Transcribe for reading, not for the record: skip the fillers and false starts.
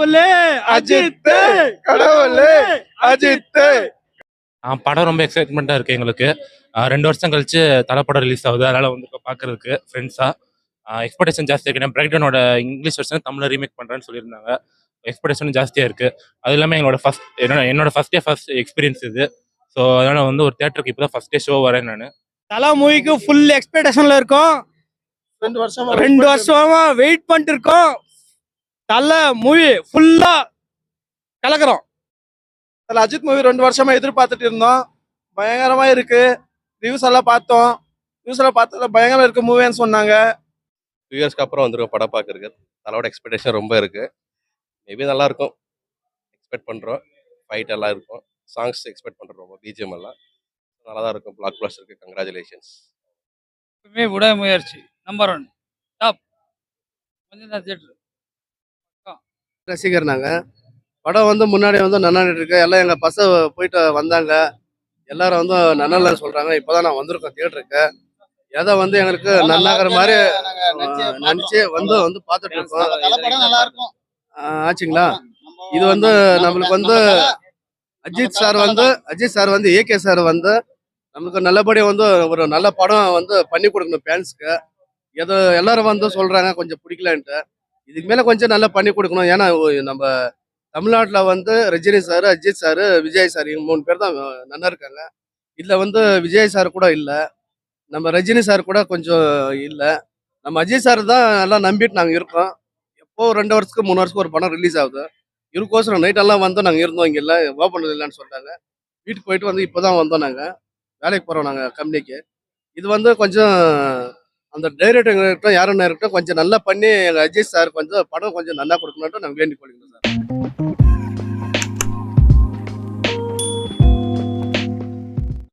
கடவுளே அஜித், கடவுளே அஜித். படம் ரொம்ப எக்ஸைட்மெண்ட்டாக இருக்குது எங்களுக்கு. 2 வருஷம் கழிச்சு தலை படம் ரிலீஸ் ஆகுது. அதனால் வந்து இப்போ பார்க்குறதுக்கு ஃப்ரெண்ட்ஸாக எக்ஸ்பெக்டேஷன் ஜாஸ்தி இருக்குது. ஏன்னா பிரேக்டவுனோட இங்கிலீஷ் வருஷன் தமிழில் ரீமேக் பண்ணுறேன்னு சொல்லியிருந்தாங்க. எக்ஸ்பெக்டேஷனும் ஜாஸ்தியாக இருக்குது. அது இல்லாமல் என்னோட ஃபஸ்ட் எக்ஸ்பீரியன்ஸ் இது. ஸோ அதனால் வந்து ஒரு தேட்டருக்கு இப்போ தான் ஃபஸ்ட் டே ஷோ வரேன் நான். தலா மூவிக்கு ஃபுல் எக்ஸ்பெக்டேஷன்ல இருக்கோம். 2 வருஷமா வெயிட் பண்ணிட்டு இருக்கோம். தல மூவி ஃபுல்லா கலக்குறோம். அஜித் மூவி 2 வருஷமா எதிர்பார்த்துட்டு இருந்தோம். பயங்கரமா இருக்கு. ரிவ்யூஸ் எல்லாம் பார்த்தோம். ரிவ்யூஸ் எல்லாம் பார்த்ததுல பயங்கரமா இருக்கு மூவின்னு சொன்னாங்க. 2 இயர்ஸ்க்கு அப்புறம் வந்துருக்கோம் படம் பார்க்கறதுக்கு. தலோட எக்ஸ்பெக்டேஷன் ரொம்ப இருக்கு. மேபி நல்லா இருக்கும் எக்ஸ்பெக்ட் பண்றோம். ஃபைட் எல்லாம் இருக்கும். சாங்ஸ் எக்ஸ்பெக்ட் பண்றோம். பிஜிஎம் எல்லாம் நல்லா தான் இருக்கும். பிளாக் பஸ்டருக்கு கங்க்ராச்சுலேஷன்ஸ். எப்பவுமே விடாமுயற்சி நம்பர் 1 டாப். கொஞ்சம் தான் தியேட்டர் ரசிகர் நாங்க. படம் வந்து முன்னாடி வந்து நன்னாடிட்டு இருக்கு. எல்லாம் எங்க பசங்க போயிட்டு வந்தாங்க. எல்லாரும் வந்து நன்னல சொல்றாங்க. இப்பதான் நான் வந்திருக்கோம் தியேட்டருக்கு. ஏதோ வந்து எங்களுக்கு நன்னாகிற மாதிரி நினைச்சு வந்து பார்த்துட்டு இருக்கோம். ஆச்சுங்களா? இது வந்து நம்மளுக்கு வந்து அஜித் சார் வந்து ஏகே சார் வந்து நமக்கு நல்லபடியாக வந்து ஒரு நல்ல படம் வந்து பண்ணி கொடுக்கணும் ஃபேன்ஸுக்கு. ஏதோ எல்லாரும் வந்து சொல்றாங்க கொஞ்சம் பிடிக்கலன்ட்டு. இதுக்கு மேலே கொஞ்சம் நல்லா பண்ணி கொடுக்கணும். ஏன்னா நம்ம தமிழ்நாட்டில் வந்து Rajini sir, Ajith sir, Vijay sir 3 பேர் தான் நல்லா இருக்காங்க. இதில் வந்து விஜய் சார் கூட இல்லை, நம்ம ரஜினி சார் கூட கொஞ்சம் இல்லை. நம்ம அஜித் சார் தான் எல்லாம் நம்பிட்டு நாங்கள் இருக்கோம். எப்போ 2 வருஷத்துக்கு 3 வருஷத்துக்கு ஒரு படம் ரிலீஸ் ஆகுது. இதுக்கோசரம் நைட்டெல்லாம் வந்து நாங்கள் இருந்தோம். இங்கே இல்லை, ஓப்பன் இல்லைன்னு சொல்லிட்டாங்க. வீட்டுக்கு போயிட்டு வந்து இப்போ தான் வந்தோம். நாங்கள் வேலைக்கு போகிறோம் நாங்கள் கம்பெனிக்கு. இது வந்து கொஞ்சம் அந்த டைரக்டர் இருக்கட்டும், யாரும் இருக்கட்டும் கொஞ்சம் நல்லா பண்ணி எங்கள் அஜித் சார் கொஞ்சம் படம் கொஞ்சம் நல்லா கொடுக்கணுன்ட்டு நாங்கள் வேண்டிக் கொள்கிறோம் சார்.